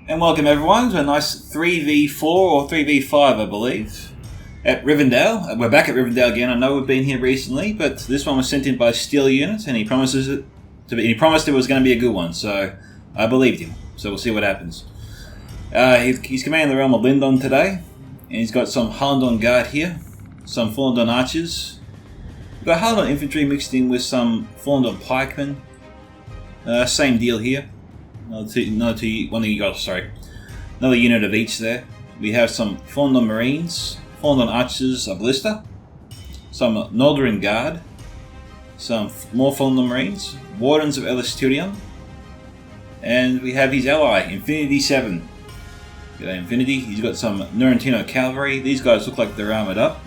And welcome everyone to a nice 3v4 or 3v5 I believe at Rivendell. We're back at Rivendell again. I know we've been here recently, but this one was sent in by Steelunit and he promised it was going to be a good one, so I believed him. So we'll see what happens. He's commanding the realm of Lindon today, and he's got some Hallandon Guard here, some Fallandon Archers. We've got Hallandon Infantry mixed in with some Fallandon Pikemen. Same deal here. Another unit of each there. We have some Fallandon Marines, Fallandon Archers, a Ballista, some Noldorin Guard, some more Fallandon Marines, Wardens of Elisturion, and we have his ally, Infinity 7. G'day Infinity. He's got some Nurentino Cavalry. These guys look like they're armoured up.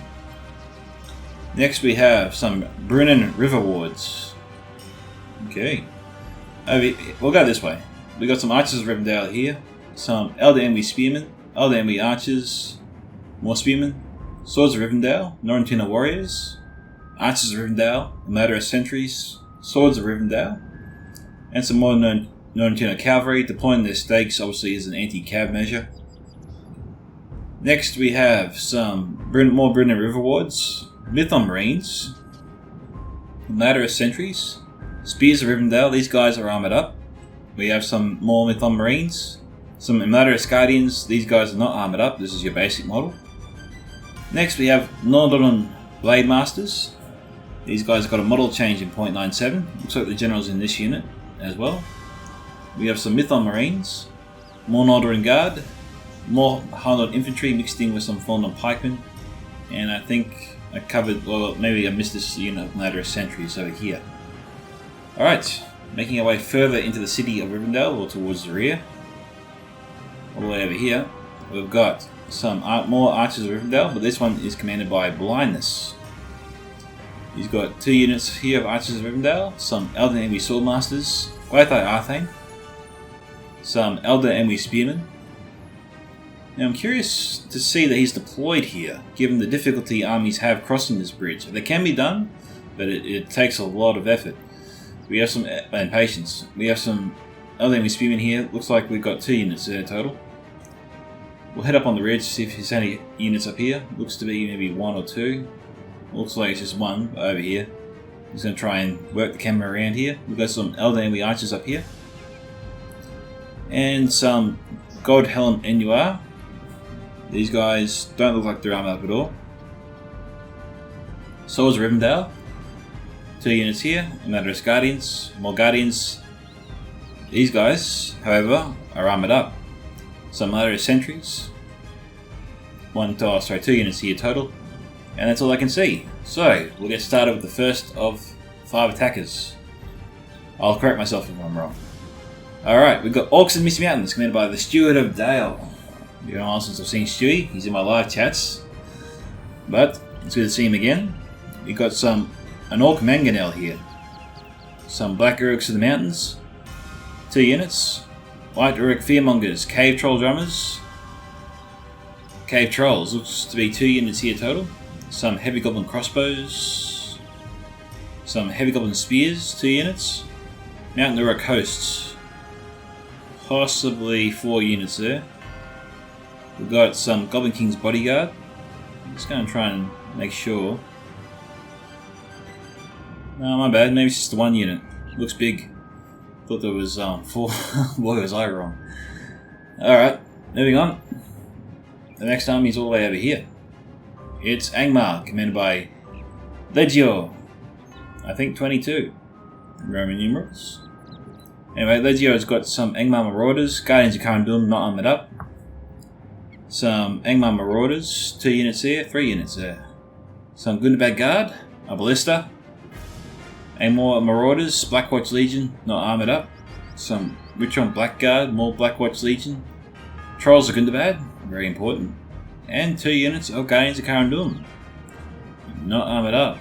Next we have some Brunnen River Wards. Okay. We'll go this way. We got some Archers of Rivendell here, some Elder Enemy Spearmen, Elder Enemy Archers, more Spearmen, Swords of Rivendell, Norrentino Warriors, Archers of Rivendell, Murderous Sentries, Swords of Rivendell, and some more Norrentino Cavalry, deploying their stakes obviously as an anti-cav measure. Next we have some more Brunnen River Wards, Mython Marines, Murderous Sentries, Spears of Rivendell. These guys are armoured up. We have some more Mython Marines, some Murderous Guardians. These guys are not armoured up. This is your basic model. Next we have Nordon Blade Masters. These guys have got a model change in 0.97. Looks like the general's in this unit as well. We have some Mython Marines, more Noldorin Guard, more Hallandon Infantry mixed in with some Fallandon Pikemen, and I think I covered, well maybe I missed this unit of Murderous Sentries over here. Alright. Making our way further into the city of Rivendell, or towards the rear. All the way over here, we've got some more Archers of Rivendell, but this one is commanded by Blindness. He's got 2 units here of Archers of Rivendell, some Elder Enemy Swordmasters, Gwaithai Arthane, some Elder Enemy Spearmen. Now I'm curious to see that he's deployed here, given the difficulty armies have crossing this bridge. They can be done, but it takes a lot of effort. We have some, and patience. We have some Elder Enemy Spearmen here. Looks like we've got 2 units there total. We'll head up on the ridge to see if there's any units up here. Looks to be maybe 1 or 2. Looks like it's just 1 over here. I'm just going to try and work the camera around here. We've got some Elder Enemy Archers up here. And some God Helm Ennuar. These guys don't look like they're armored up at all. Swords of Rivendell. 2 units here, Murderous Guardians, more Guardians. These guys, however, are armoured up. Some Murderous Sentries. 2 units here total. And that's all I can see. So, we'll get started with the first of 5 attackers. I'll correct myself if I'm wrong. Alright, we've got Orcs and Misty Mountains, commanded by the Steward of Dale. It's been a while since I've seen Stewie, he's in my live chats. But, it's good to see him again. We've got an Orc Mangonel here. Some Black Uruks of the Mountains. 2 units. White Uruk Fearmongers, Cave Troll Drummers. Cave Trolls, looks to be 2 units here total. Some Heavy Goblin Crossbows. Some Heavy Goblin Spears, 2 units. Mountain Uruk Hosts. Possibly 4 units there. We've got some Goblin King's Bodyguard. I'm just going to try and make sure. No, my bad. Maybe it's just the 1 unit. Looks big. Thought there was 4. Boy, was I wrong. Alright, moving on. The next army is all the way over here. It's Angmar, commanded by Legio. I think 22. Roman numerals. Anyway, Legio's got some Angmar Marauders, Guardians of Carandum not armoured up. Some Angmar Marauders, 2 units here, 3 units there. Some Gundabad Guard, a Ballista. And more Marauders, Blackwatch Legion, not armoured up. Some Richon Blackguard, more Blackwatch Legion. Trolls of Gundabad, very important. And 2 units of Guardians of Carandum, not armoured up.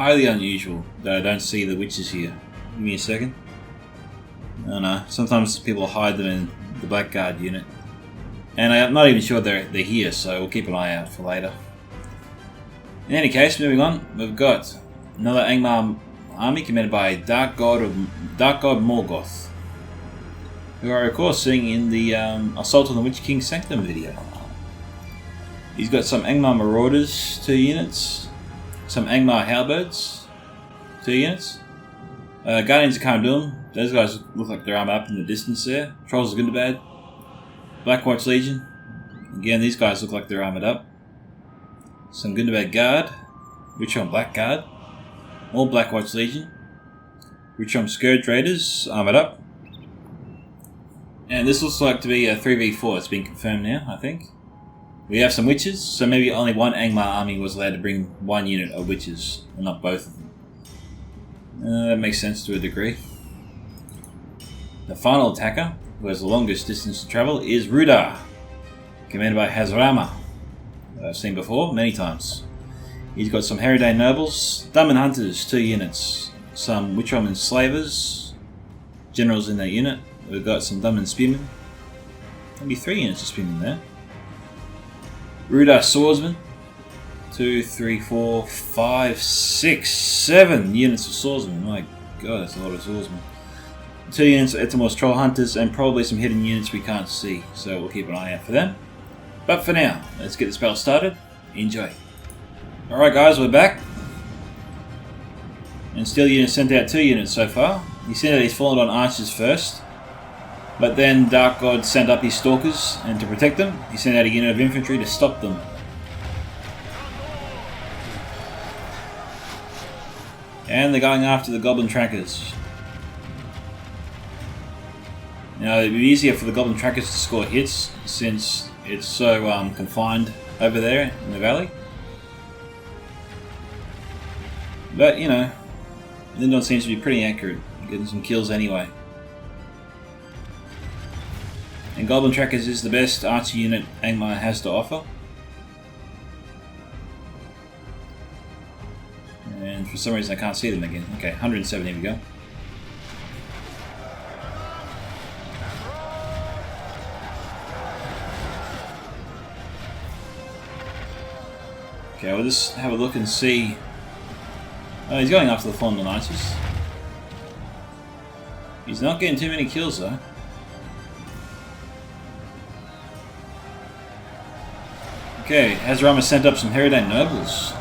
highly unusual that I don't see the witches here. Give me a second. I don't know. Sometimes people hide them in the Blackguard unit. And I'm not even sure they're here, so we'll keep an eye out for later. In any case, moving on, we've got another Angmar army commanded by Dark God Morgoth, who I recall seeing in the Assault on the Witch King Sanctum video. He's got some Angmar Marauders, 2 units, some Angmar Halberds, 2 units, Guardians of Khazad-dûm, those guys look like they're armed up in the distance there, Trolls of Gundabad, Blackwatch Legion, again these guys look like they're armoured up, some Gundabad Guard, Witchhelm Blackguard, more Blackwatch Legion, Witchhelm Scourge Raiders, armoured up, and this looks like to be a 3v4, it's been confirmed now I think. We have some witches, so maybe only one Angmar army was allowed to bring 1 unit of witches, and not both of them. That makes sense to a degree. The final attacker, who has the longest distance to travel, is Rudar, commanded by Hazrama, that I've seen before many times. He's got some Herodane Nobles, Daemon Hunters, 2 units, some Witchhelm Slavers, generals in that unit. We've got some Daemon Spearmen, maybe 3 units of Spearmen there. Rudar Swordsman, 2, 3, 4, 5, 6, 7 units of Swordsmen. My god, that's a lot of Swordsmen. 2 units of Etamos Troll Hunters, and probably some hidden units we can't see, so we'll keep an eye out for them. But for now, let's get the spell started. Enjoy. Alright guys, we're back. And Steel Unit sent out 2 units so far. He sent out his Fallen Dawn Archers first, but then Dark God sent up his Stalkers, and to protect them, he sent out a unit of infantry to stop them. And they're going after the Goblin Trackers. Now it'd be easier for the Goblin Trackers to score hits, since it's so confined over there in the valley. But, you know, Lindon seems to be pretty accurate, getting some kills anyway. And Goblin Trackers is the best archer unit Angmar has to offer. And for some reason I can't see them again. Okay, 107, here we go. Okay, we'll just have a look and see. Oh, he's going after the Fallen Dawn Archers. He's not getting too many kills though. Okay, Hazrama sent up some Herodane Nobles.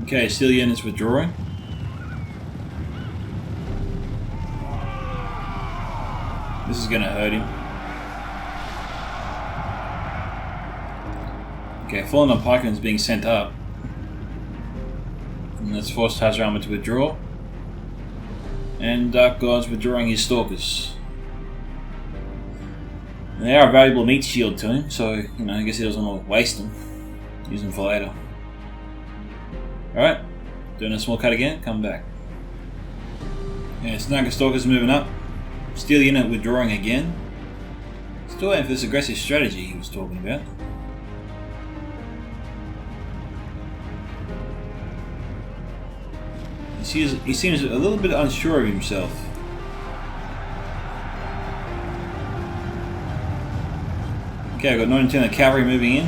Okay, Steel Unit's withdrawing. This is gonna hurt him. Okay, Fallen Dawn Pikeman's being sent up. And that's forced Hazrama to withdraw. And Dark God's withdrawing his Stalkers. And they are a valuable meat shield to him, so, you know, I guess he doesn't want to waste them. Use them for later. Alright, doing a small cut again, come back. Yeah, Snagger Stalker's moving up. Steel Unit withdrawing again. Still waiting for this aggressive strategy he was talking about. He seems a little bit unsure of himself. Okay, I've got 910 cavalry moving in.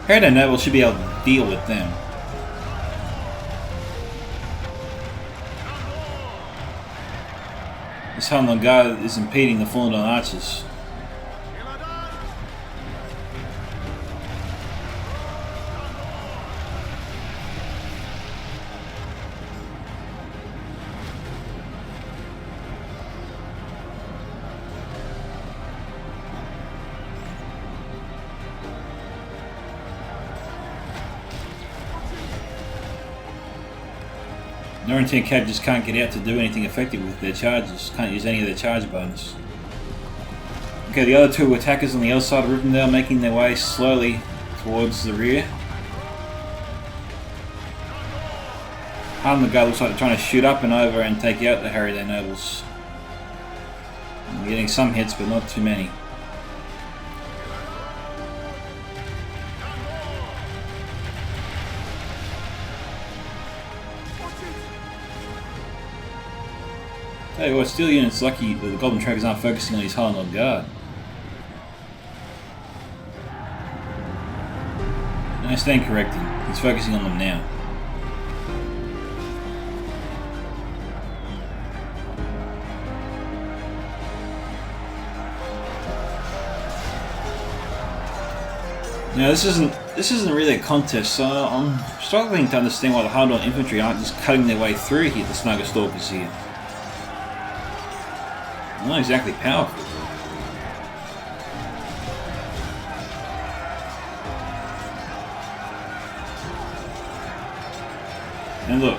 Herodane Noble should be able to deal with them. This Hanlon Guard is impeding the Fallen Dawn Archers. Norrington Cab just can't get out to do anything effective with their charges, can't use any of their charge bonus. Okay, the other 2 attackers on the other side of Rivendell making their way slowly towards the rear. Harbour guy looks like they're trying to shoot up and over and take out the Herodane Nobles. I'm getting some hits, but not too many. Tell you what, Steelunit's lucky that the Goblin Trackers aren't focusing on his High on guard. I stand corrected. He's focusing on them now. Now this isn't really a contest, so I'm struggling to understand why the hard-on infantry aren't just cutting their way through here, the Snugger Stalkers here. They're not exactly powerful. And look,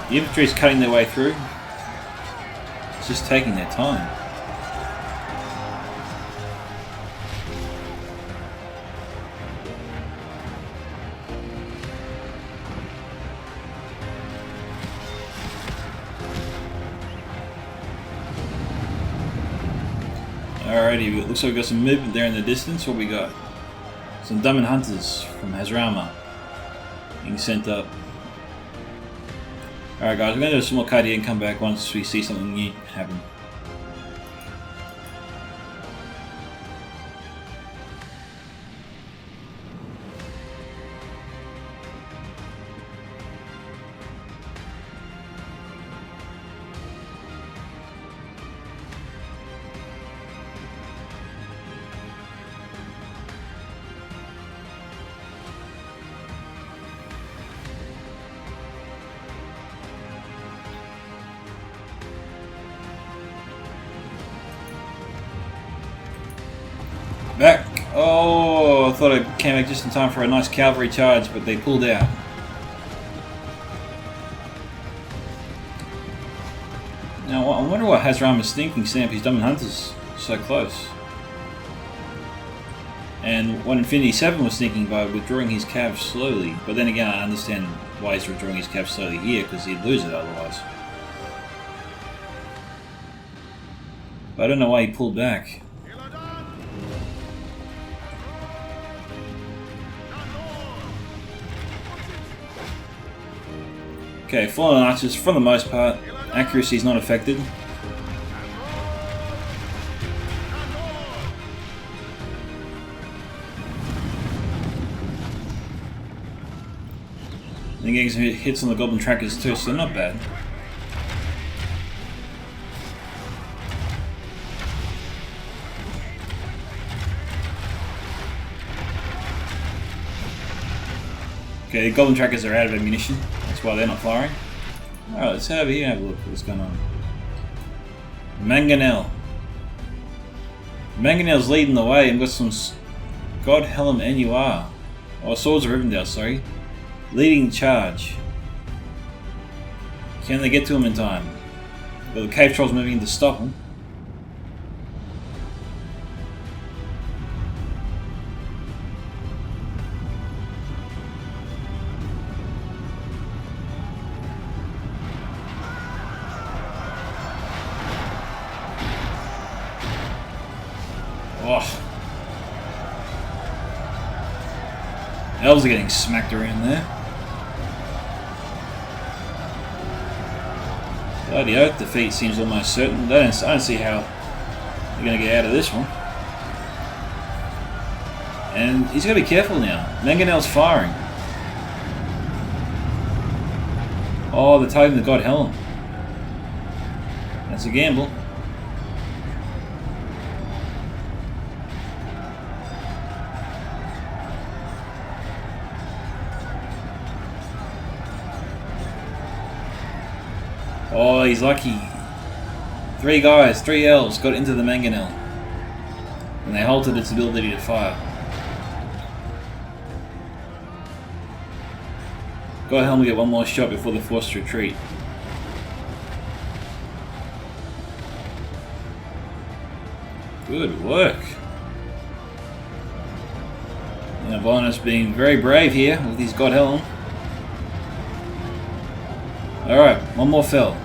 the infantry is cutting their way through. It's just taking their time. Alrighty, it looks like we got some movement there in the distance. What we got? Some Diamond Hunters from Hazrama being sent up. Alright guys, we're going to do a small cut here and come back once we see something new happen. Back! Oh, I thought I came back just in time for a nice cavalry charge, but they pulled out. Now, I wonder what Hazram is thinking, seeing his Diamond Hunters so close. And what Infinity 7 was thinking by withdrawing his cav slowly. But then again, I understand why he's withdrawing his cav slowly here, because he'd lose it otherwise. But I don't know why he pulled back. Okay, fallen archers, for the most part, accuracy is not affected. And getting some hits on the Goblin Trackers too, so not bad. Okay, the Goblin Trackers are out of ammunition. That's why they're not firing. Alright, let's head over here and have a look at what's going on. Mangonel. Mangonel's leading the way and got some God Helm NUR. Or Swords of Rivendell, sorry. Leading the charge. Can they get to him in time? But the cave trolls moving in to stop him. Oh. Elves are getting smacked around there. Bloody oath, defeat seems almost certain. I don't see how they're going to get out of this one. And he's got to be careful now. Mangonel's firing. Oh, they're targeting the God Helm. That's a gamble. Oh, he's lucky. 3 guys, 3 elves got into the mangonel. And they halted its ability to fire. God Helm will get one more shot before they're forced to retreat. Good work. Now Bonus being very brave here with his God Helm. Alright, one more fell.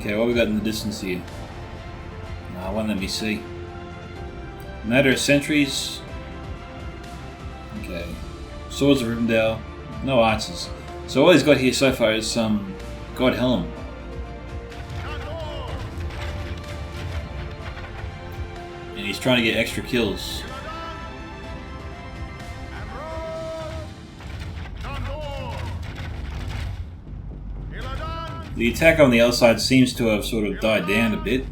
Okay, what we got in the distance here? Won't let me see. Matter of sentries. Okay. Swords of Rivendell. No archers. So all he's got here so far is some God Helm. And he's trying to get extra kills. The attack on the other side seems to have sort of died down a bit.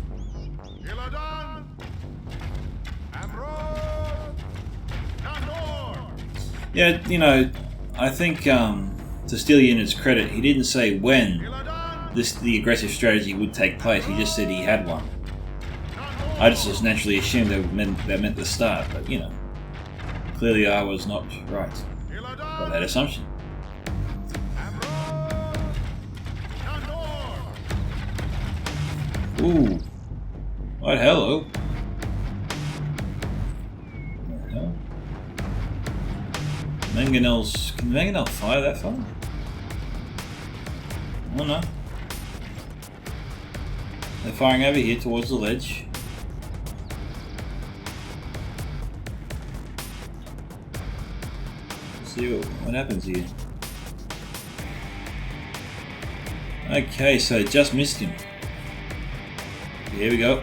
Yeah, you know, I think to Steelunit's credit, he didn't say when the aggressive strategy would take place. He just said he had one. I just naturally assumed that meant the start, but you know, clearly I was not right by that assumption. Ooh, what hello? What the hell? Mangonels. Can Mangonel fire that far? Oh no. They're firing over here towards the ledge. Let's see what happens here. Okay, so just missed him. Here we go.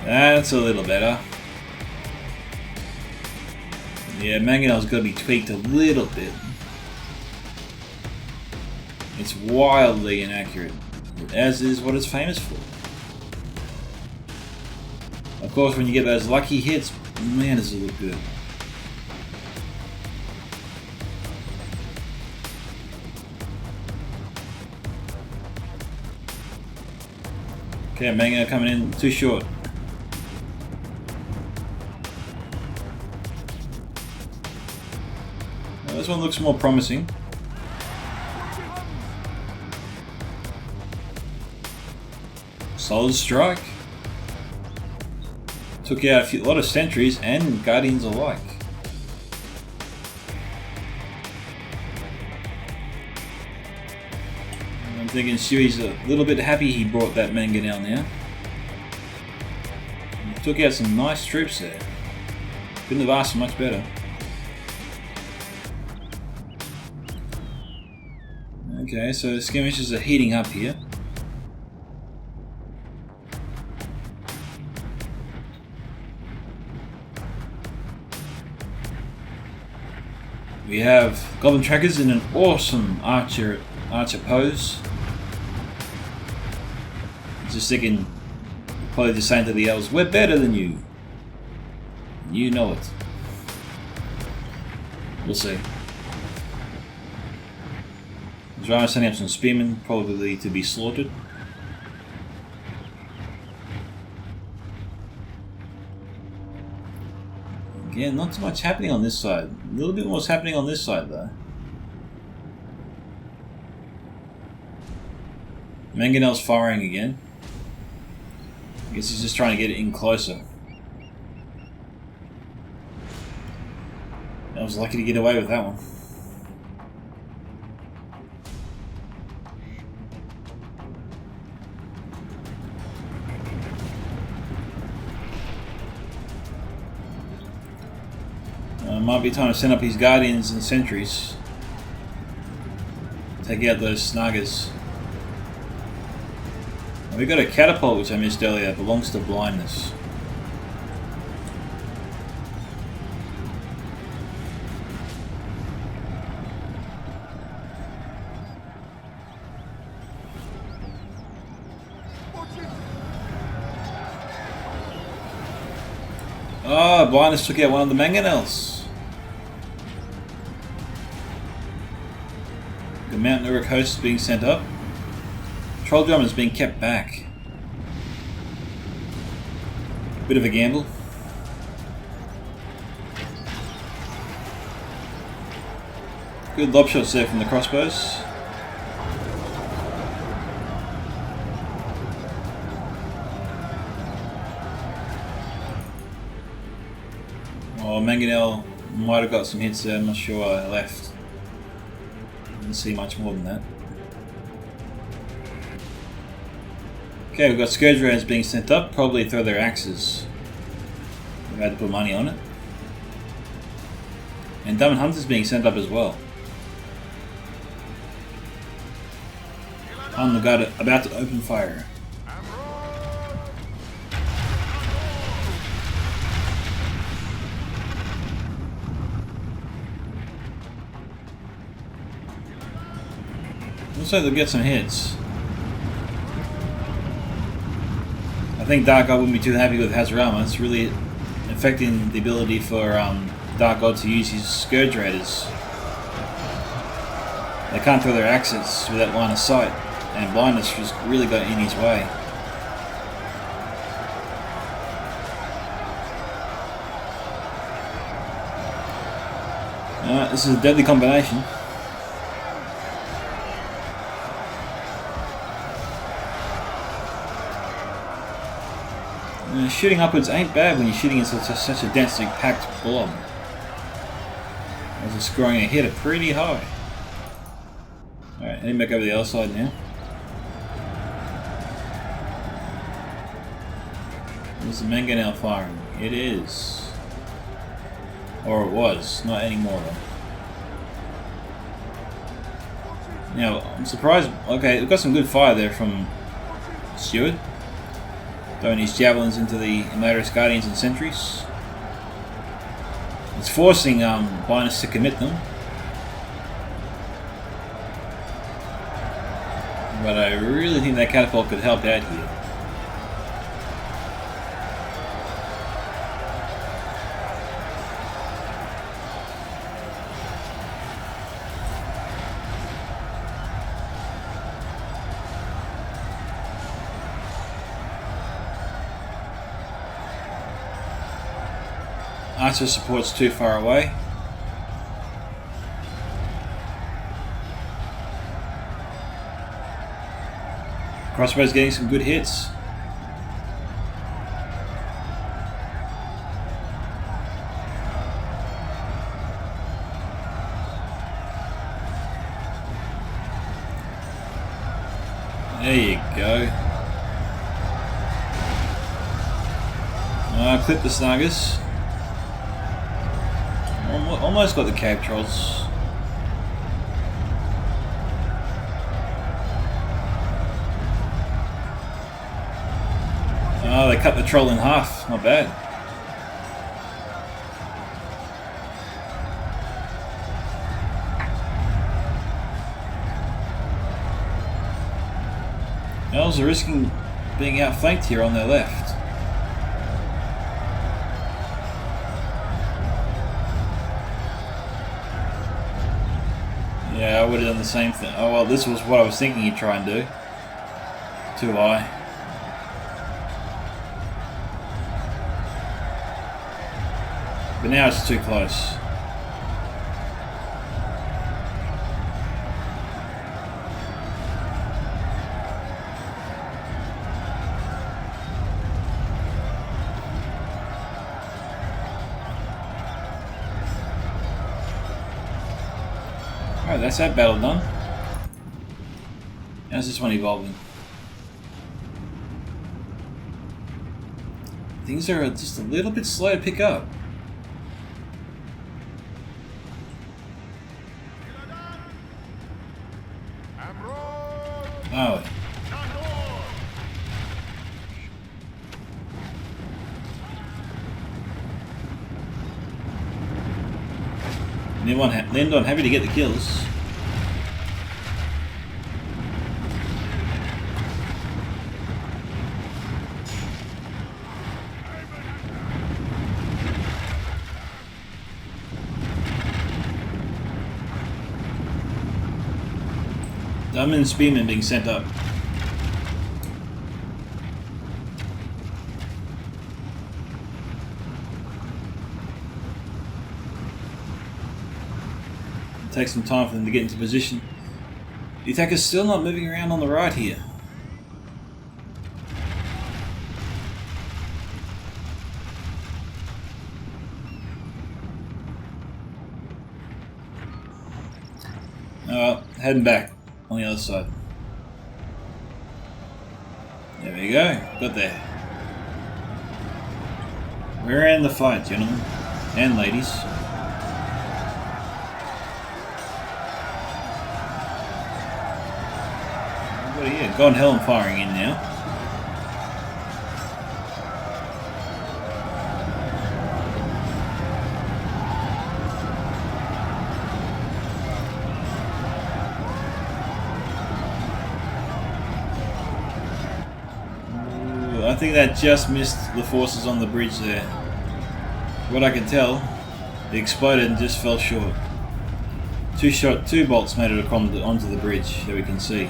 That's a little better. Yeah, Mangonel's got to be tweaked a little bit. It's wildly inaccurate, as is what it's famous for. Of course, when you get those lucky hits, man, does it look good. Okay, Mangonel coming in too short. Well, this one looks more promising. Solid strike. Took out a lot of sentries and guardians alike. I'm thinking Shui's a little bit happy he brought that Mangonel now. He took out some nice troops there. Couldn't have asked for much better. Okay, so skirmishes are heating up here. We have Goblin Trackers in an awesome archer pose. Just thinking, probably just saying to the Elves, we're better than you. You know it. We'll see. Drama sending up some spearmen, probably to be slaughtered. Again, not too much happening on this side. A little bit more is happening on this side though. Mangonel's firing again. I guess he's just trying to get it in closer. I was lucky to get away with that one. Might be time to send up his guardians and sentries. Take out those snuggers. And we've got a catapult which I missed earlier. It belongs to blindness. Oh, blindness took out one of the Mangonels. The Mount Uruk host is being sent up. Troll Drum is being kept back. Bit of a gamble. Good lob shots there from the crossbows. Oh, Mangonel might have got some hits there, I'm not sure why I left. Didn't see much more than that. Okay, we've got Scourge Raiders being sent up, probably throw their axes. We've had to put money on it. And Diamond Hunters being sent up as well. On the guard about to open fire. Looks like they'll get some hits. I think Dark God wouldn't be too happy with Hazarama. It's really affecting the ability for Dark God to use his Scourge Raiders. They can't throw their axes without line of sight, and blindness just really got in his way. This is a deadly combination. Shooting upwards ain't bad when you're shooting into such a densely packed blob. As it's scoring a hitter pretty high. Alright, heading back over the other side now. Is the mangonel firing? It is. Or it was, not anymore though. Now, I'm surprised. Okay, we've got some good fire there from Stewart. Throwing his javelins into the Murderous Guardians and Sentries. It's forcing Blindness to commit them. But I really think that catapult could help out here. Archer support's too far away. Crossbow's getting some good hits. There you go. Clip the Snuggers. Almost got the cave trolls. Oh, they cut the troll in half. Not bad. Elves are risking being outflanked here on their left. Yeah, I would have done the same thing. Oh well, this was what I was thinking you'd try and do. Too high. But now it's too close. Alright, that's that battle done. How's this one evolving? Things are just a little bit slow to pick up. Oh. Lindon happy to get the kills. Diamond Spearmen being sent up. Take some time for them to get into position. The attacker's still not moving around on the right here. heading back on the other side. There we go. Got there. We're in the fight, gentlemen and ladies. What are you? God Helm firing in now. I think that just missed the forces on the bridge there. What I can tell, it exploded and just fell short. Two bolts made it onto the bridge that we can see.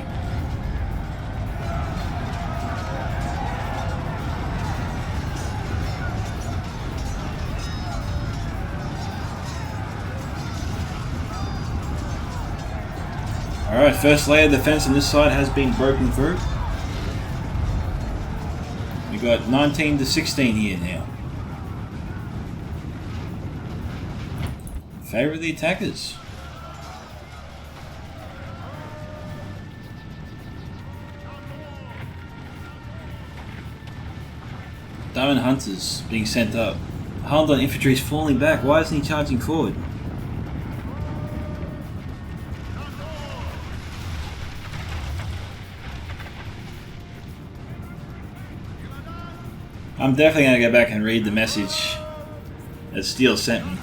Alright, first layer of defense on this side has been broken through. We got 19 to 16 here now. Favor of the attackers. Diamond Hunters being sent up. Harbour infantry is falling back. Why isn't he charging forward? I'm definitely going to go back and read the message that Steel sent me. In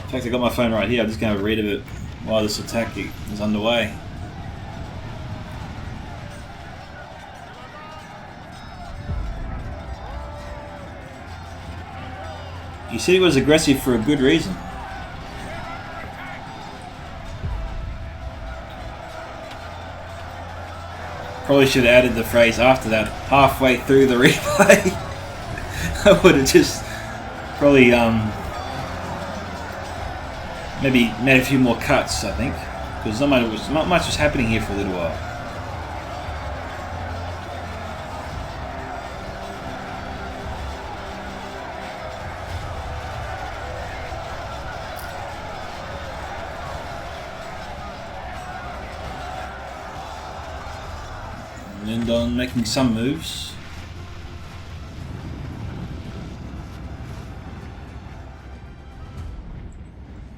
fact, I got my phone right here. I'm just going to read of it while this attack is underway. He said he was aggressive for a good reason. Probably should have added the phrase after that, halfway through the replay. I would have just probably maybe made a few more cuts, I think, because not much was happening here for a little while. Lindon making some moves.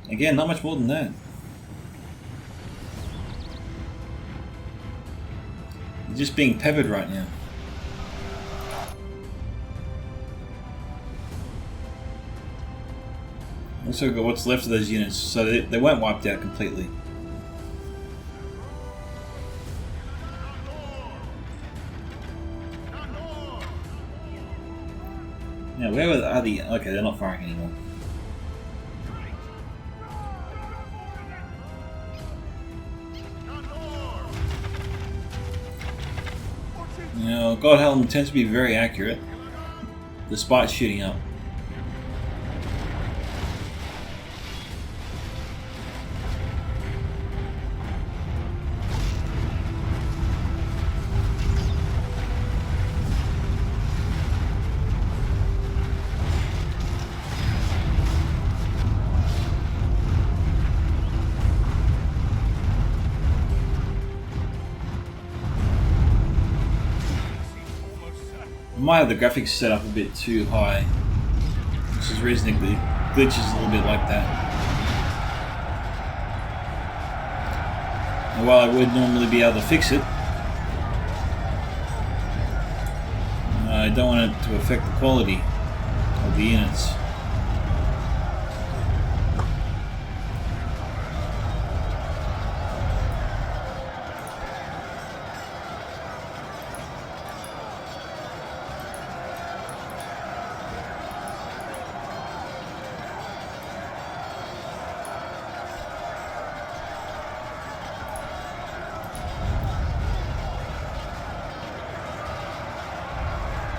Again, not much more than that. They're just being peppered right now. Also got what's left of those units, so they weren't wiped out completely. Now, where are the... Okay, they're not firing anymore. Now, God Helm tends to be very accurate, despite shooting up. I might have the graphics set up a bit too high, which is reasonably glitches a little bit like that. And while I would normally be able to fix it, I don't want it to affect the quality of the units.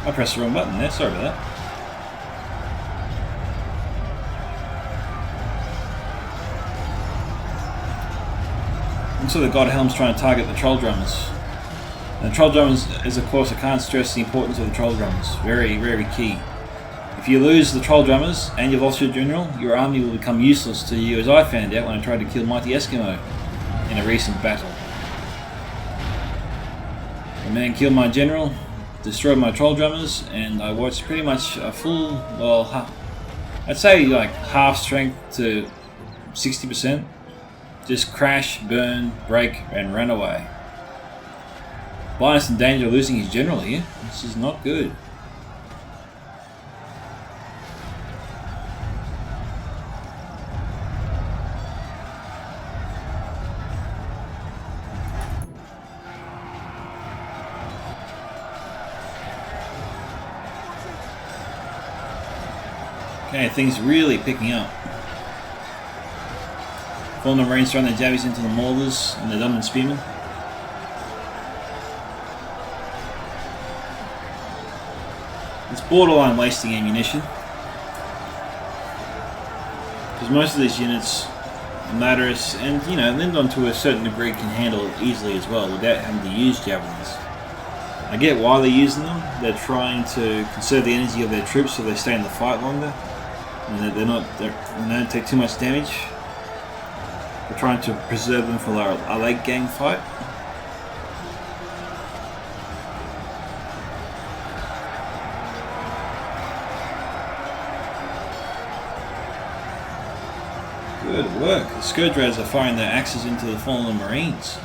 I pressed the wrong button there, sorry about that. Looks like the God Helm's trying to target the Troll Drummers. And the Troll Drummers is, of course, I can't stress the importance of the Troll Drummers. Very, very key. If you lose the troll drummers and you've lost your general, your army will become useless to you, as I found out when I tried to kill Mighty Eskimo in a recent battle. The man killed my general, destroyed my troll drummers, and I watched pretty much a full, well, I'd say like half strength to 60%, just crash, burn, break, and run away. Blindness in danger of losing his general here. This is not good. Okay, things really picking up. Fallen Marines throwing their jabbies into the maulers and the dominant spearmen. It's borderline wasting ammunition, because most of these units, Lattice and Lindon to a certain degree can handle it easily as well without having to use javelins. I get why they're using them. They're trying to conserve the energy of their troops so they stay in the fight longer, and they don't take too much damage. We're trying to preserve them for our late game fight. Good work. The Scourge Raiders are firing their axes into the fallen Marines.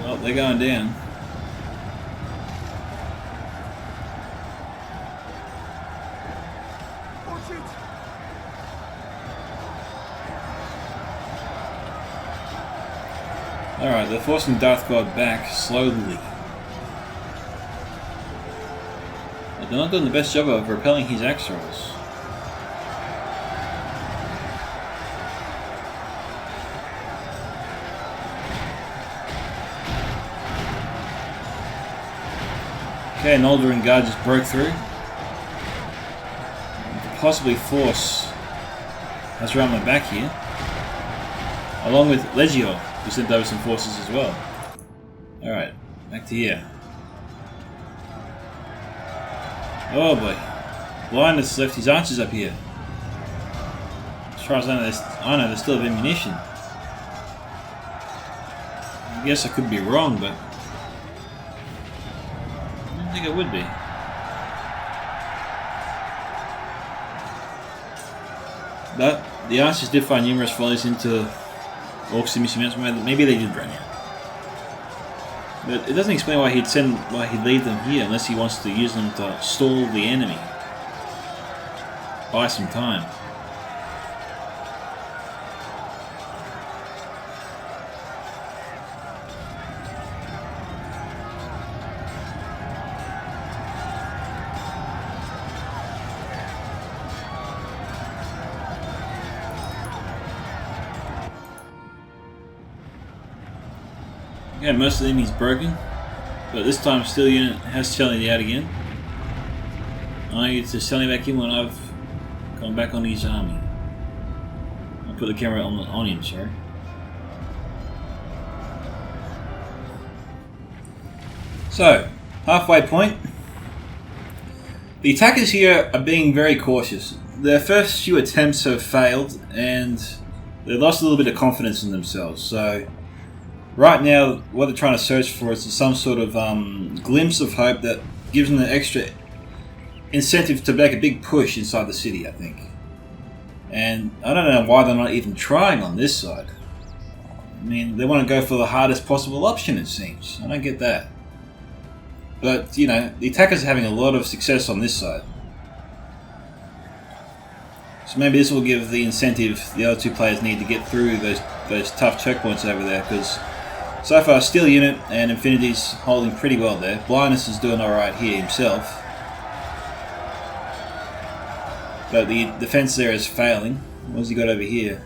Well, they're going down. Alright, they're forcing Darth God back slowly. They're not doing the best job of repelling his axe rolls. Okay, an Alderaan guard just broke through. We could possibly force us around my back here. Along with Legio, who sent over some forces as well. Alright, back to here. Oh boy. Blindness left his archers up here. As far as I know, they still have ammunition. I guess I could be wrong, but I don't think it would be. But the archers did find numerous volleys into Orcs and Missing Mounts. Maybe they did run out. But it doesn't explain why he'd leave them here unless he wants to use them to stall the enemy. Buy some time. Yeah, most of the enemy's broken, but this time Steelunit has Steelunit out again. I get to Steelunit back in when I've gone back on his army. I'll put the camera on him, sorry. So, halfway point. The attackers here are being very cautious. Their first few attempts have failed, and they've lost a little bit of confidence in themselves, so right now, what they're trying to search for is some sort of glimpse of hope that gives them an extra incentive to make a big push inside the city, I think. And I don't know why they're not even trying on this side. I mean, they want to go for the hardest possible option, it seems. I don't get that. But, the attackers are having a lot of success on this side. So maybe this will give the incentive the other two players need to get through those tough choke points over there, because so far Steelunit and Infinity's holding pretty well there. Blindness is doing alright here himself. But the defense there is failing. What's he got over here?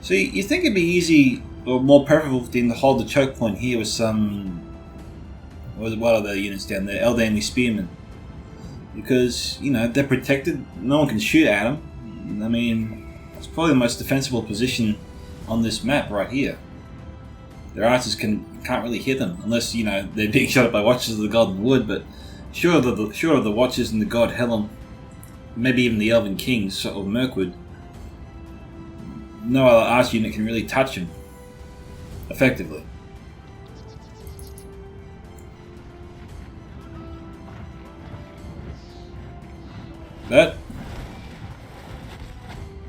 So you think it'd be easy or more preferable for him to hold the choke point here with some... What are the units down there? Elderly Spearmen. Because, they're protected. No one can shoot at them. I mean, it's probably the most defensible position on this map right here. their archers can't really hit them unless they're being shot at by Watchers of the Golden Wood. But short of the Watchers and the God Helm, maybe even the Elven Kings or Mirkwood, no other archer unit can really touch them effectively. But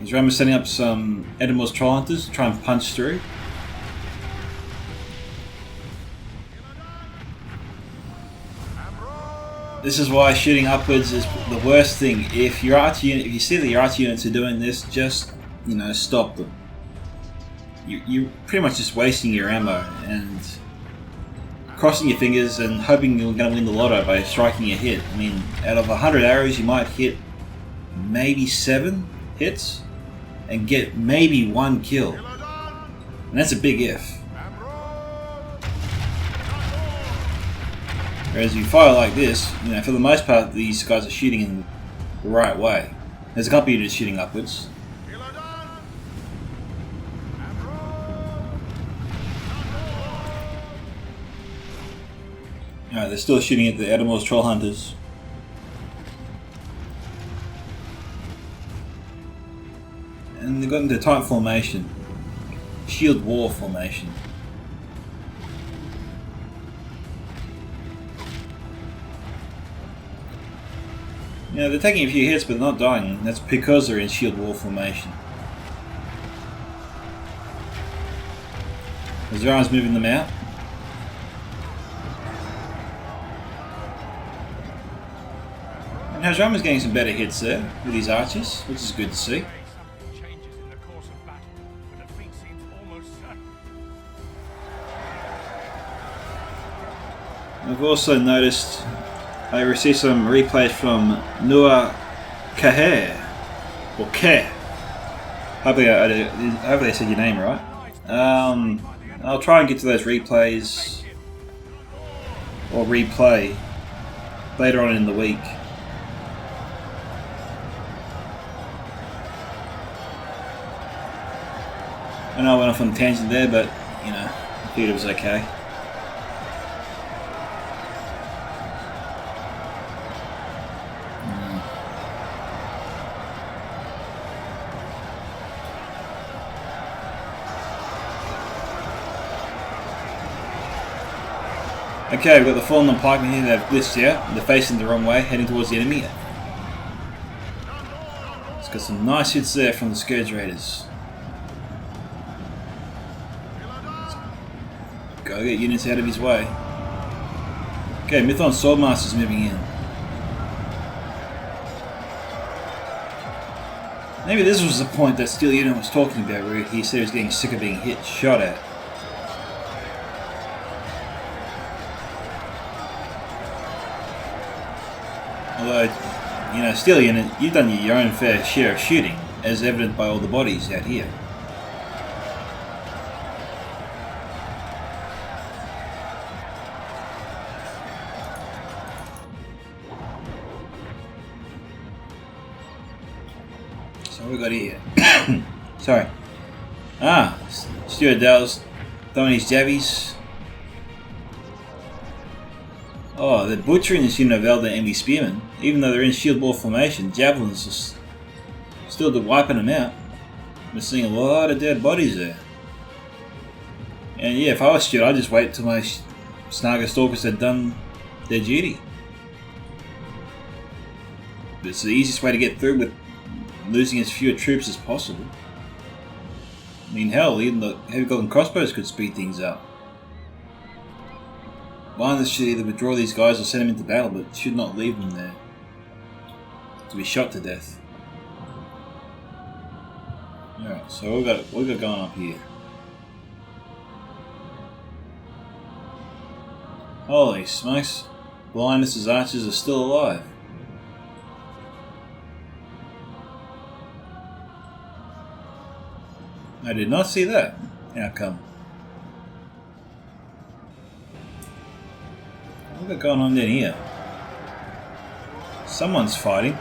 as Ram is setting up some Edinburgh's Troll Hunters to try and punch through. This is why shooting upwards is the worst thing. If you see that your archer units are doing this, just stop them. You're pretty much just wasting your ammo and crossing your fingers and hoping you're going to win the lotto by striking a hit. I mean, out of 100 arrows, you might hit maybe 7 hits and get maybe 1 kill, and that's a big if. Whereas if you fire like this, for the most part, these guys are shooting in the right way. There's a couple units shooting upwards. Alright, they're still shooting at the Edinburgh's Troll Hunters. And they've got into tight formation. Shield War formation. They're taking a few hits but not dying. That's because they're in Shield War formation. Azara's moving them out. And Hazrama's getting some better hits there with his archers, which is good to see. I've also noticed I received some replays from Nua Kaher, or Keh. Hopefully I said your name right. I'll try and get to those replays, or replay, later on in the week. I know I went off on a tangent there, but I figured it was okay. Okay, we've got the Fallen Pikemen here. They've blitzed out. They're facing the wrong way, heading towards the enemy. It's got some nice hits there from the Scourge Raiders. Gotta get units out of his way. Okay, Mython Swordmaster's moving in. Maybe this was the point that Steelunit was talking about, where he said he was getting sick of being shot at. Although, Steelunit, you've done your own fair share of shooting, as evident by all the bodies out here. So what we got here? Sorry. Stuart Dale's throwing his jabbies. Oh, they're butchering this unit of Elder enemy spearmen. Even though they're in shield wall formation, javelins are still wiping them out. We're seeing a lot of dead bodies there. And yeah, if I was Stuart, I'd just wait till my Snaga Stalkers had done their duty. But it's the easiest way to get through with losing as few troops as possible. I mean, hell, even the heavy golden crossbows could speed things up. Blindness should either withdraw these guys or send them into battle, but should not leave them there to be shot to death. Alright, so what we got going up here? Holy smokes! Blindness's archers are still alive. I did not see that. How come? What we got going on down here? Someone's fighting.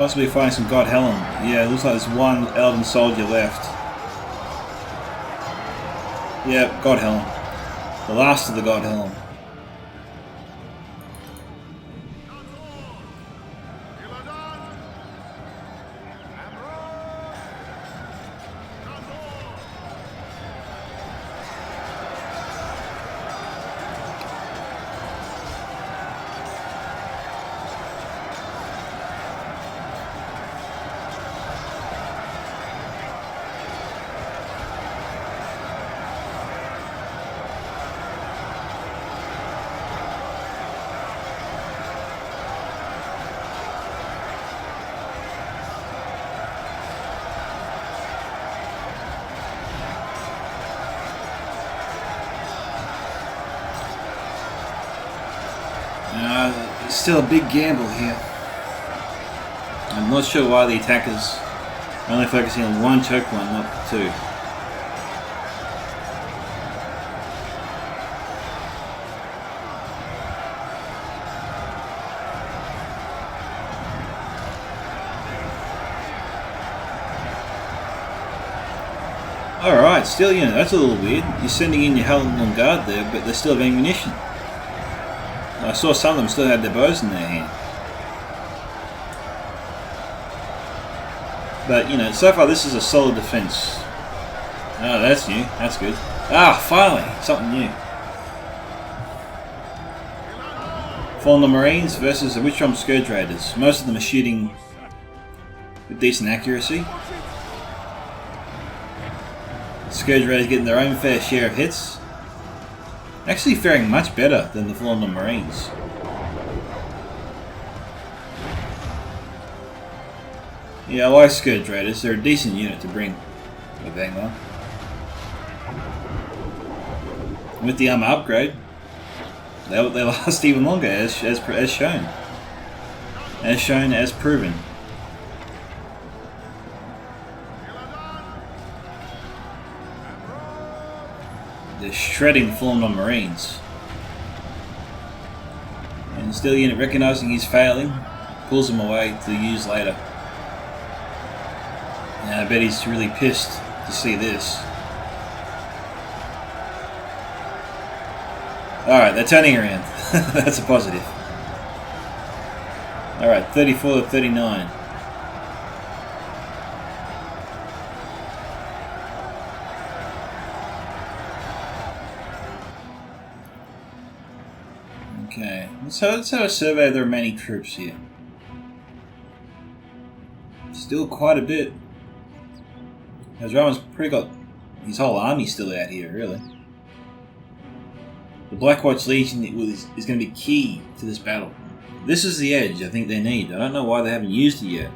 Possibly finding some God Helm. Yeah, it looks like there's one Elven soldier left. Yeah, God Helm. The last of the God Helm. It's still a big gamble here. I'm not sure why the attackers are only focusing on one choke point, not two. Alright, Steelunit, that's a little weird. You're sending in your Helm Guard there, but they still have ammunition. I saw some of them still had their bows in their hand. But, you know, so far this is a solid defense. Oh, that's new. That's good. Ah, finally! Something new. Fallen Marines versus the Witchrom Scourge Raiders. Most of them are shooting with decent accuracy. Scourge Raiders getting their own fair share of hits. Actually faring much better than the Fallen Marines. Yeah, I like Scourge Raiders. They're a decent unit to bring with Angler. With the armor upgrade, they last even longer, as shown. As shown, as proven. They're shredding Fallen Marines. And Steelunit, recognizing he's failing, pulls him away to use later. And I bet he's really pissed to see this. Alright, they're turning around. That's a positive. Alright, 34 to 39. Okay, let's have a survey of the remaining troops here. Still quite a bit. Hazrama's pretty got his whole army still out here, really. The Blackwatch Legion is going to be key to this battle. This is the edge I think they need. I don't know why they haven't used it yet.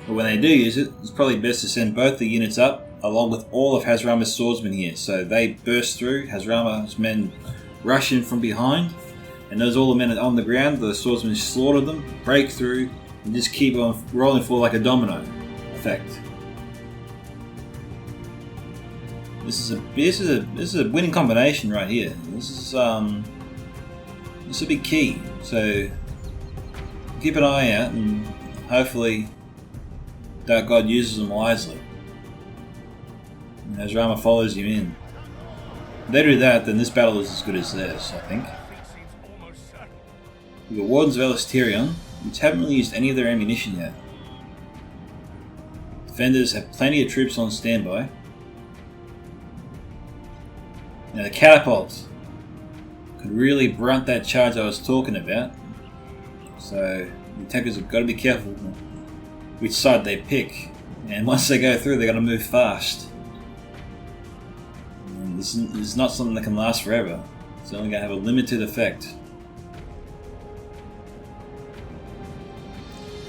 But when they do use it, it's probably best to send both the units up, along with all of Hazrama's swordsmen here. So they burst through, Hazrama's men rush in from behind, and those all the men on the ground, the swordsmen slaughter them, break through, and just keep on rolling forward like a domino effect. This is a winning combination right here. This will be key. So keep an eye out, and hopefully Dark God uses them wisely. And Hazrama follows you in. If they do that, then this battle is as good as theirs, I think. We've got Wardens of Elasterion, which haven't really used any of their ammunition yet. Defenders have plenty of troops on standby. Now the catapults could really brunt that charge I was talking about. So the attackers have got to be careful which side they pick. And once they go through, they're going to move fast. And this is not something that can last forever. It's only going to have a limited effect.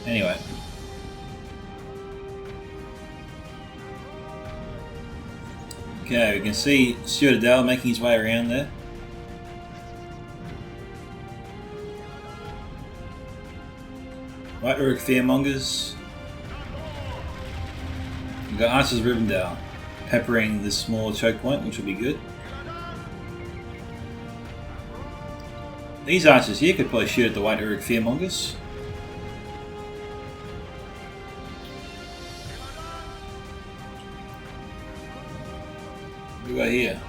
Anyway. Okay, we can see Stuart Adele making his way around there. White Uruk Fearmongers. We've got Archers of Rivendell peppering this small choke point, which will be good. These archers here could probably shoot at the White Uruk Fearmongers. we got here?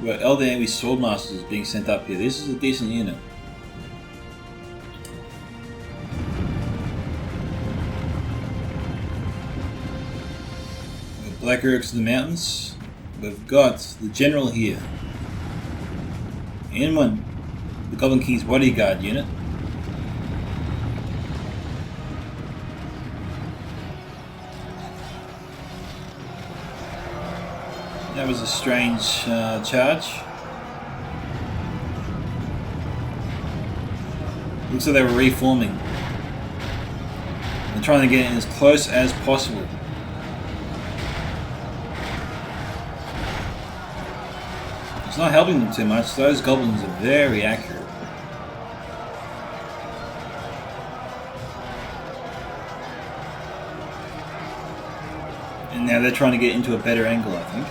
We got Elder Enemy Swordmasters being sent up here. This is a decent unit. We got Black Orcs in the mountains. We've got the General here. And one, the Goblin King's bodyguard unit. That was a strange charge. Looks like they were reforming. They're trying to get in as close as possible. It's not helping them too much. Those goblins are very accurate. And now they're trying to get into a better angle, I think.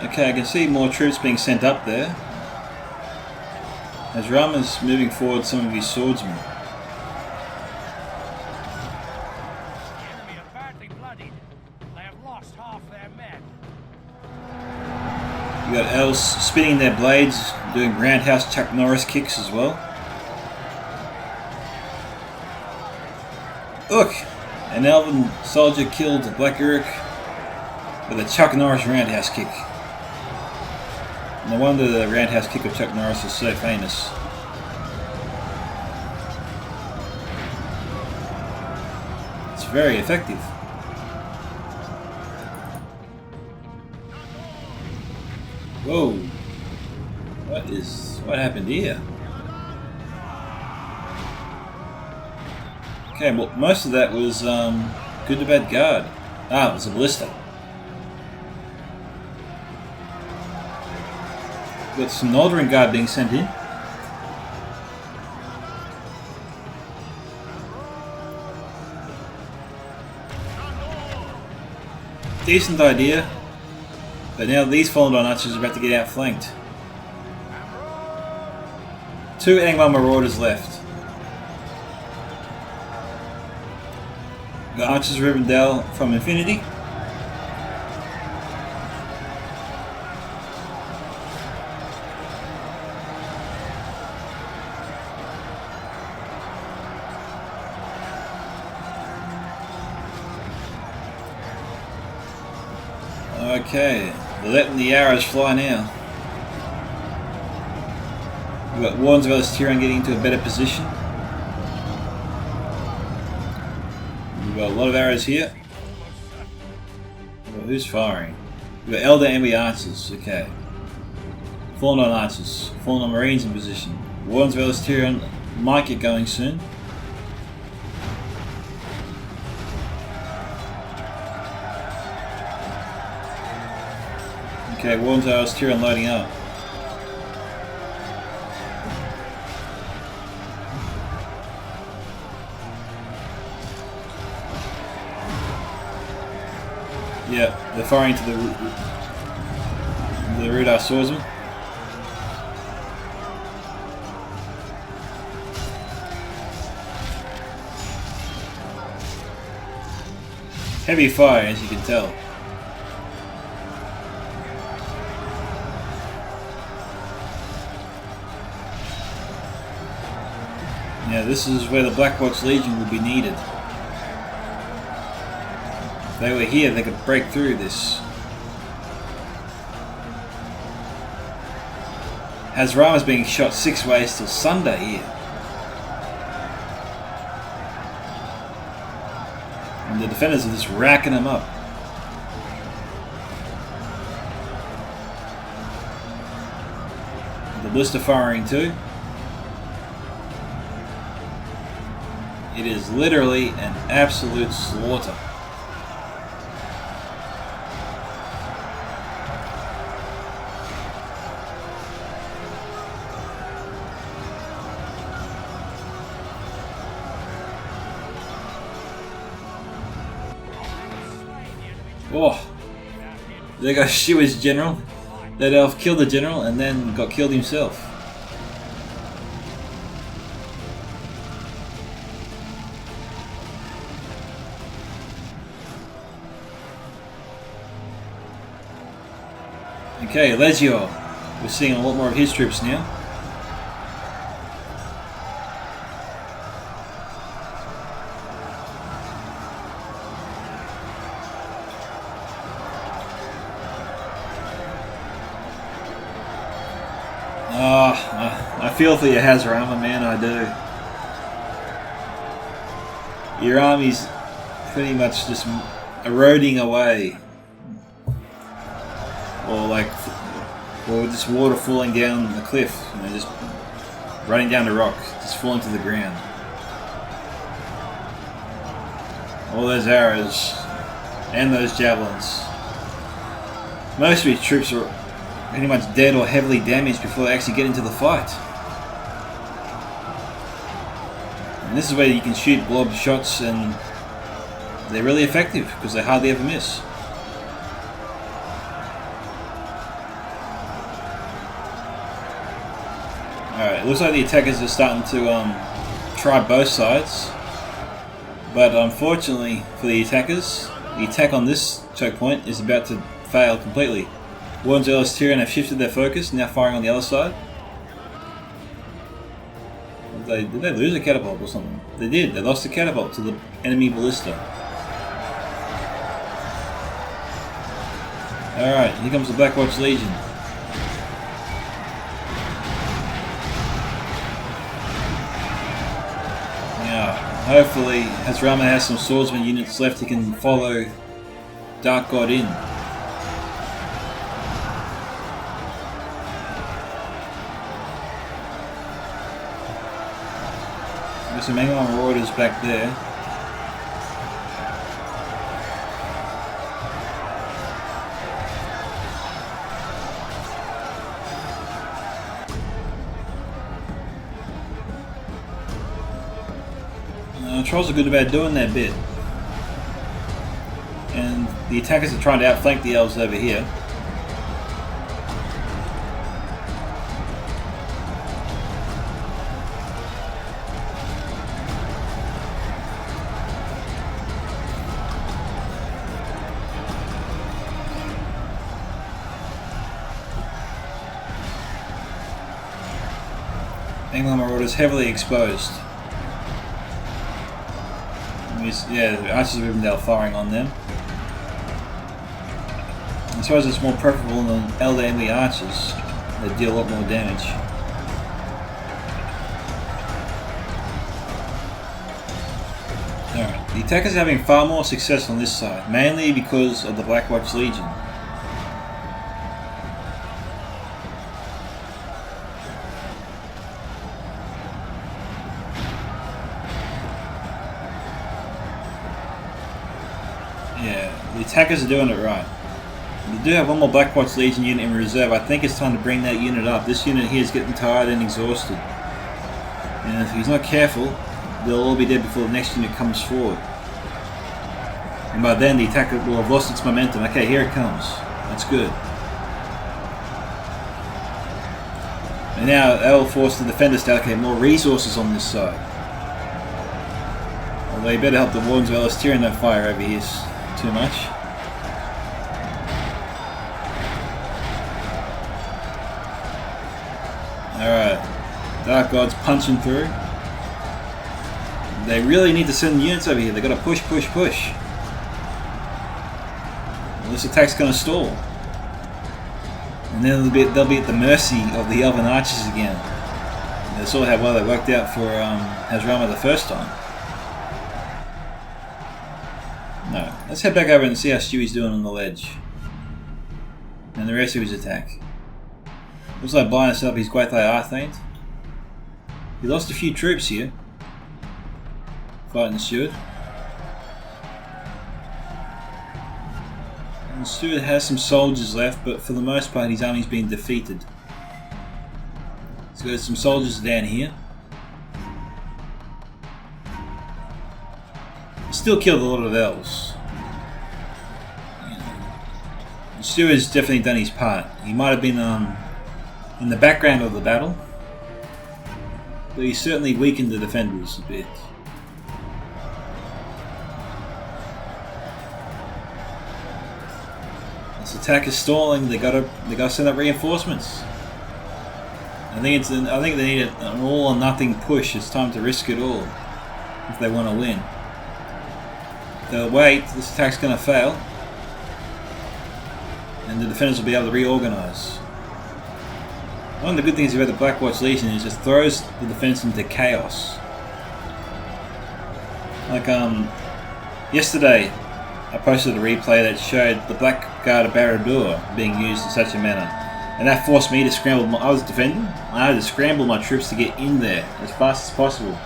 Okay, I can see more troops being sent up there. As Rama's moving forward some of his swordsmen. You got Elves spinning their blades, doing roundhouse Chuck Norris kicks as well. Look! An Elven soldier killed a Black Orc with a Chuck Norris roundhouse kick. No wonder the roundhouse kick of Chuck Norris is so famous. It's very effective. Whoa! What happened here? Okay, well, most of that was good to bad guard. Ah, it was a ballista. Got some Naldrin Guard being sent in. Decent idea. But now these Fallen archers are about to get outflanked. 2 Angmar Marauders left. Got Archers of Rivendell from Infinity. Okay, they're letting the arrows fly now. We've got Wardens of Ellis-Tyrion getting into a better position. We've got a lot of arrows here. Well, who's firing? We've got Elder Enemy Archers, okay. Fallen Archers, Fallen Marines in position. Wardens of Ellis-Tyrion might get going soon. Okay, Wardens of Ellis-Tyrion loading up. Yeah, they're firing to the Rudar swordsman. Heavy fire, as you can tell. Yeah, this is where the Black Box Legion will be needed. If they were here, they could break through this. Hazrama's being shot 6 ways till Sunday here. And the defenders are just racking them up. The blister firing too. It is literally an absolute slaughter. Oh, there goes Shiwa's general. That elf killed the general and then got killed himself. Okay, Legio. We're seeing a lot more of his troops now. I feel for your Hazard armor, man, I do. Your army's pretty much just eroding away. Or just water falling down the cliff, just running down the rock, just falling to the ground. All those arrows and those javelins. Most of these troops are pretty much dead or heavily damaged before they actually get into the fight. And this is where you can shoot blob shots and they're really effective because they hardly ever miss. Alright, it looks like the attackers are starting to try both sides. But unfortunately for the attackers, the attack on this choke point is about to fail completely. Wardens of Elves have shifted their focus, now firing on the other side. Did they lose a catapult or something? They did, they lost the catapult to the enemy ballista. Alright, here comes the Blackwatch Legion. Now, hopefully, as Rama has some swordsman units left, he can follow Dark God in. There's some England Marauders back there. Trolls are good about doing their bit. And the attackers are trying to outflank the Elves over here. England Marauders heavily exposed. Yeah, the Archers of Rivendell firing on them. I suppose it's more preferable than Elder Enemy Archers. They deal a lot more damage. Alright, the attackers are having far more success on this side, mainly because of the Blackwatch Legion. Yeah, the attackers are doing it right. We do have one more Blackwatch Legion unit in reserve. I think it's time to bring that unit up. This unit here is getting tired and exhausted. And if he's not careful, they'll all be dead before the next unit comes forward. And by then the attacker will have lost its momentum. Okay, here it comes. That's good. And now they'll force the defenders to allocate more resources on this side. Although you better help the Wardens of Elves not fire over here too much. Alright, Dark God's punching through. They really need to send units over here. They've got to push, push, push. Well, this attack's going to stall. And then they'll be at the mercy of the Elven Archers again. And that's all how well it worked out for Hazrama the first time. No, let's head back over and see how Stewie's doing on the ledge. And the rest of his attack. Looks like Blind set up his Gwaithai Arthaint. He lost a few troops here. Fighting Stewart. And Stewart has some soldiers left, but for the most part his army's been defeated. He's got some soldiers down here. He still killed a lot of Elves. Stewart's definitely done his part. He might have been in the background of the battle, but he certainly weakened the defenders a bit. attack is stalling. They gotta send up reinforcements. I think they need an all or nothing push. It's time to risk it all if they want to win. If they'll wait, this attack's gonna fail, and the defenders will be able to reorganize. One of the good things about the Blackwatch Legion is it throws the defense into chaos. Like yesterday, I posted a replay that showed the Blackguard of Barad-dûr being used in such a manner, and that forced me to scramble. I was defending. I had to scramble my troops to get in there as fast as possible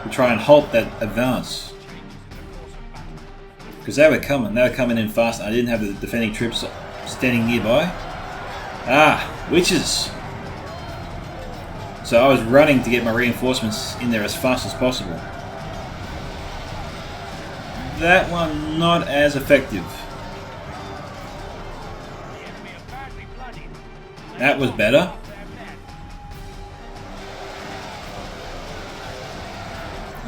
to try and halt that advance, because they were coming in fast. And I didn't have the defending troops standing nearby. Witches! So I was running to get my reinforcements in there as fast as possible. That one not as effective. That was better.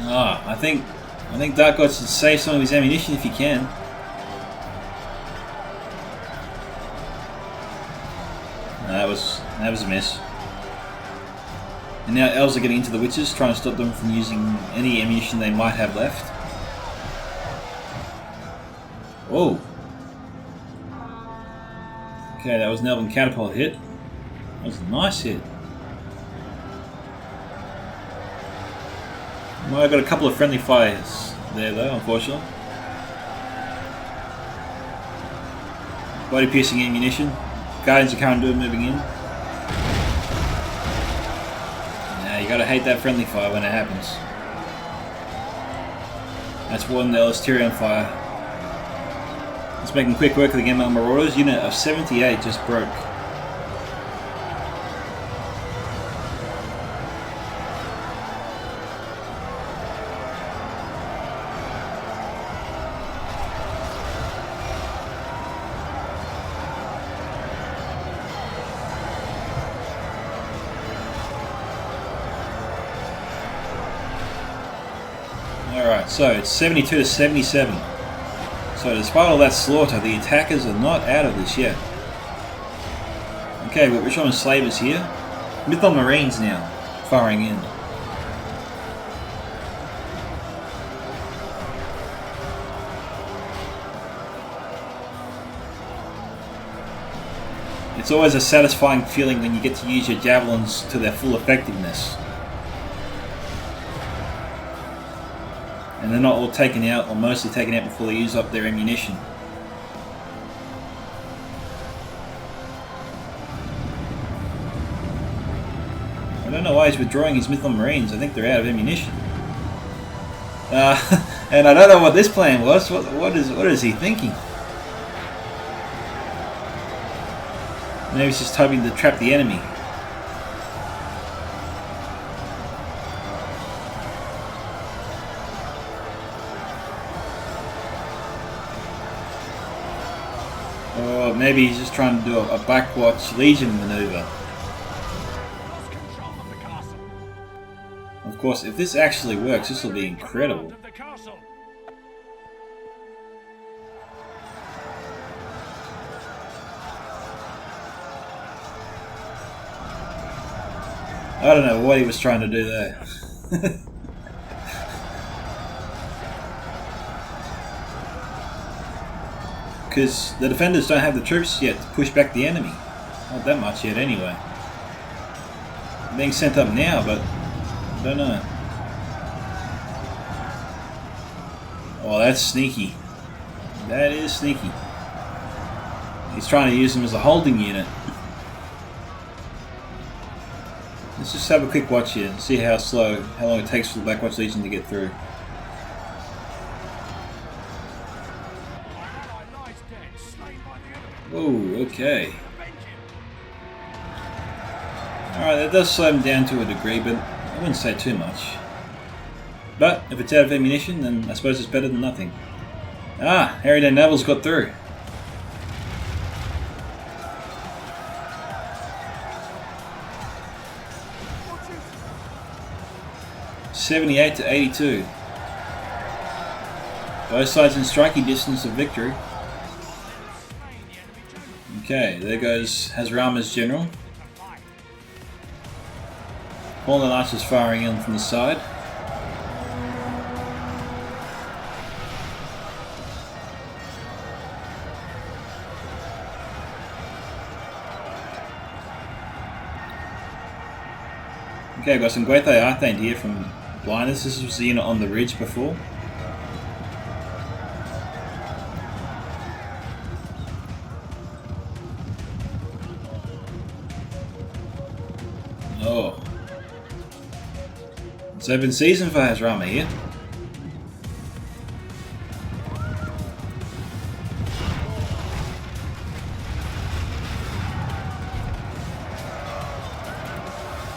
I think Dark God should save some of his ammunition if he can. That was a miss. And now Elves are getting into the Witches, trying to stop them from using any ammunition they might have left. Whoa. Okay, that was an Elven catapult hit. That was a nice hit. Well, I got a couple of friendly fires there though, unfortunately. Body piercing ammunition. Guardians of Barad-dûr moving in. Now you gotta hate that friendly fire when it happens. That's one Elstirion fire. It's making quick work of the Gamma Marauders. Unit of 78 just broke. Alright, so it's 72 to 77. So despite all that slaughter, the attackers are not out of this yet. Okay, we've got Richon and Slavers here. Mython Marines now, firing in. It's always a satisfying feeling when you get to use your javelins to their full effectiveness. And they're not all taken out, or mostly taken out before they use up their ammunition. I don't know why he's withdrawing his Mython Marines. I think they're out of ammunition. And I don't know what this plan was. What is he thinking? Maybe he's just hoping to trap the enemy. Or maybe he's just trying to do a Blackwatch Legion maneuver. Of course, if this actually works, this will be incredible. I don't know what he was trying to do there. Because the defenders don't have the troops yet to push back the enemy. Not that much yet anyway. Being sent up now, but I don't know. Oh, that's sneaky. That is sneaky. He's trying to use them as a holding unit. Let's just have a quick watch here and see how long it takes for the Blackwatch Legion to get through. Oh, okay. Alright, that does slow them down to a degree, but I wouldn't say too much. But if it's out of ammunition, then I suppose it's better than nothing. Ah, Harridan Neville's got through. $78 to 82. Both sides in striking distance of victory. Okay, there goes Hazrama's general. Fallen archers firing in from the side. Okay, I've got some Great Arthane here from Blinders. This was the unit on the ridge before. Oh. It's open season for Hazrama here.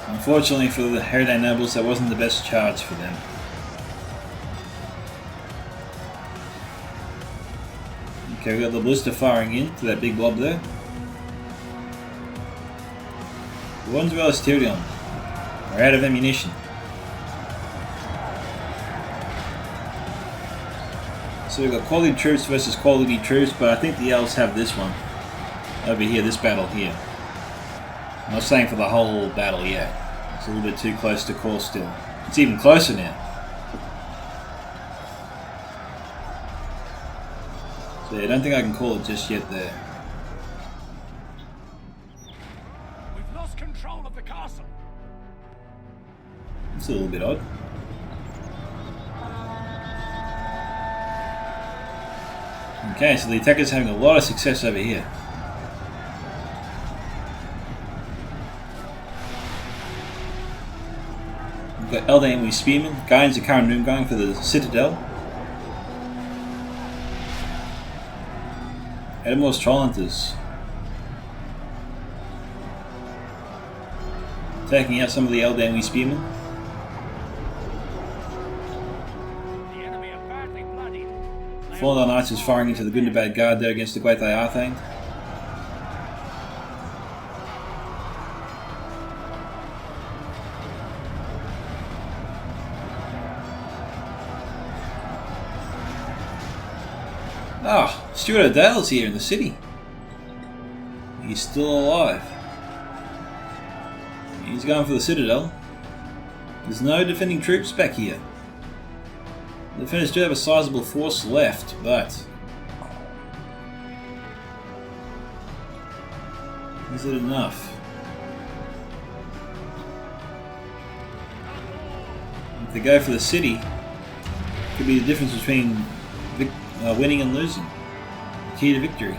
Unfortunately for the Heriday Nobles, that wasn't the best charge for them. Okay, we got the Ballista firing in to that big blob there. The ones with Asterion are out of ammunition. So we've got quality troops versus quality troops, but I think the Elves have this one. Over here, this battle here. I'm not saying for the whole battle yet. It's a little bit too close to call still. It's even closer now. So yeah, I don't think I can call it just yet there. We've lost control of the castle. It's a little bit odd. Okay, so the attacker's having a lot of success over here. We've got Eldane with Spearmen, Guardians of Karen Noon going for the Citadel. Edmore's Trollhunters taking out some of the Eldane with Spearmen. The enemy are badly bloodied. Fallen Archers firing into the Gundabad Guard there against the Great Arthane. Ah, Stuart O'Dale's here in the city. He's still alive. He's going for the Citadel. There's no defending troops back here. The defenders do have a sizable force left, but is it enough? If they go for the city, it could be the difference between winning and losing. Key to victory.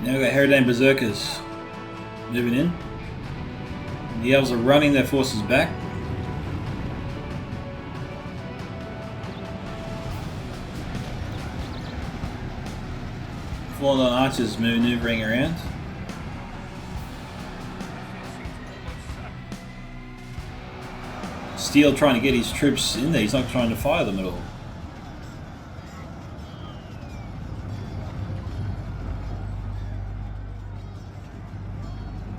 Now we've got Herodane Berserkers moving in. The Elves are running their forces back. Fallen Archers maneuvering around. Steel trying to get his troops in there, he's not trying to fire them at all.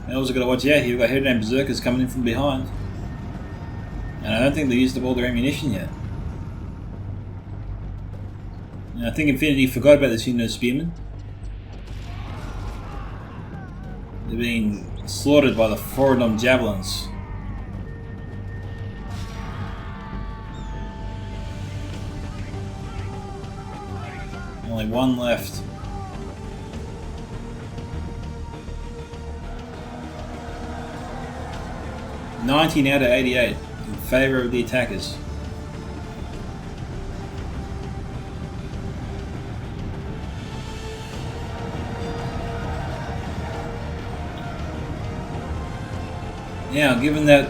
Elves have got to watch out here, we've got Herodane Berserkers coming in from behind. And I don't think they used up all their ammunition yet. And I think Infinity forgot about this unit of Spearmen. They're being slaughtered by the Forodom Javelins. Only one left. $19 out of 88 in favour of the attackers. Now, given that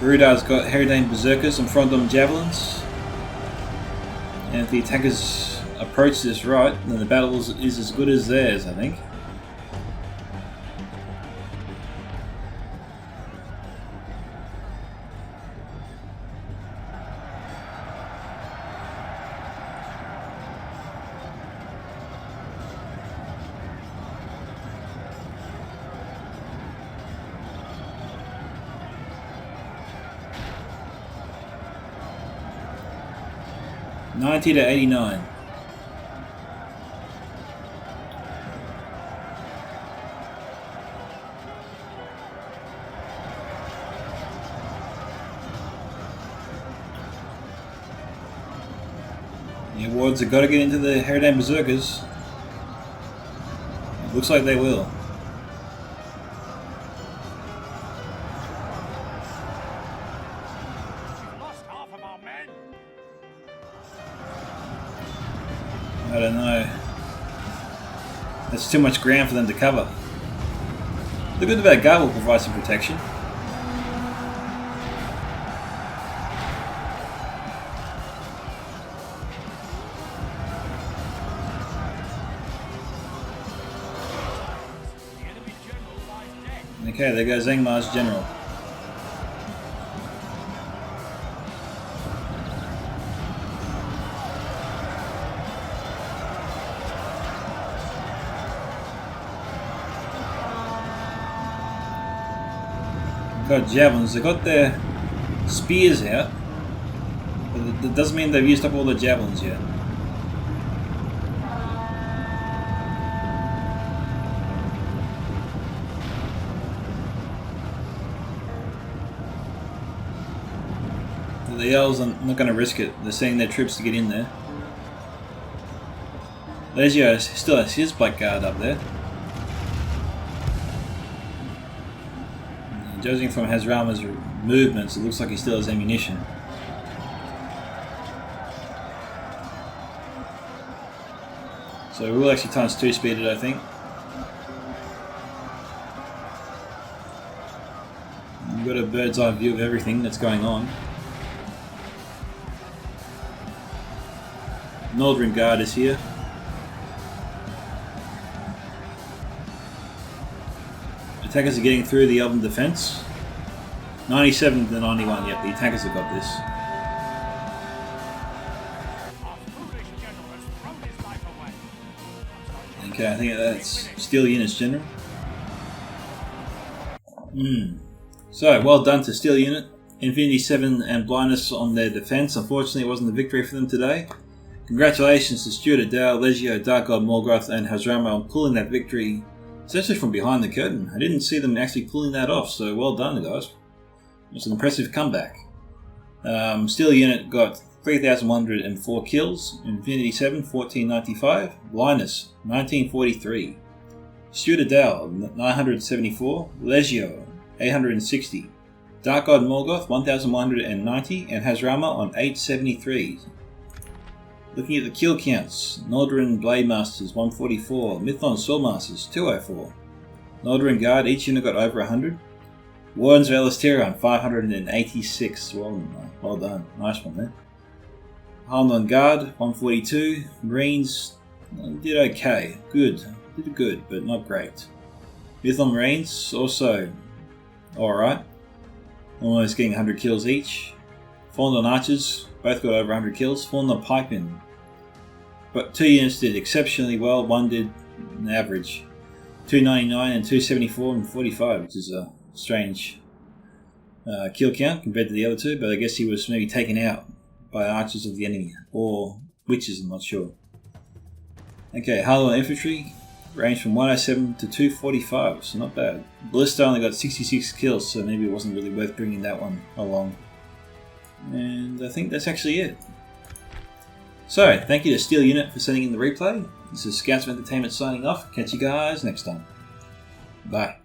Barudar's got Herodane Berserkers and Forodom Javelins, and if the attackers approach this right, then the battle is as good as theirs, I think. 90 to 89. The awards have got to get into the Harridan Berserkers. It looks like they will. We've lost half of our men. I don't know. That's too much ground for them to cover. The good about guard will provide some protection. The enemy general lies dead. Okay, there goes Angmar's general. Got javelins. They got their spears out, but that doesn't mean they've used up all the javelins yet. The Elves are not going to risk it. They're sending their troops to get in there. Legio still has his black guard up there. Judging from Hazrama's movements, it looks like he still has ammunition. So we'll actually times 2 speed it, I think. We've got a bird's eye view of everything that's going on. Northern Guard is here. Attackers are getting through the Elven defense. 97 to 91, yep, the attackers have got this. Our foolish general has thrown his life away. Okay, I think that's Steel Unit's general. So, well done to Steel Unit. Infinity 7 and Blindness on their defense. Unfortunately, it wasn't a victory for them today. Congratulations to Stuart Adele, Legio, Dark God Morgoth, and Hazrama on pulling that victory essentially from behind the curtain. I didn't see them actually pulling that off, so well done, guys. It's an impressive comeback. Steel Unit got 3,104 kills, Infinity 7, 1495, Blindness, 1943. Stuart Adele, 974, Legio, 860, Dark God Morgoth, 1,190, and Hazrama on 873. Looking at the kill counts, Northern Blade Masters 144, Mython Swordmasters 204, Northern Guard, each unit got over 100, Wardens of Alistair 586, well done, nice one there. Harmon Guard 142, Marines did okay, did good, but not great. Mython Marines also alright, almost getting 100 kills each. Fallen Archers both got over 100 kills. Fallen Pikemen, but 2 units did exceptionally well, one did an average 299 and 274 and 45, which is a strange kill count compared to the other two, but I guess he was maybe taken out by archers of the enemy, or witches, I'm not sure. Okay, Harlow Infantry ranged from 107 to 245, so not bad. Ballista only got 66 kills, so maybe it wasn't really worth bringing that one along. And I think that's actually it. So, thank you to Steel Unit for sending in the replay. This is Scouts of Entertainment signing off. Catch you guys next time. Bye.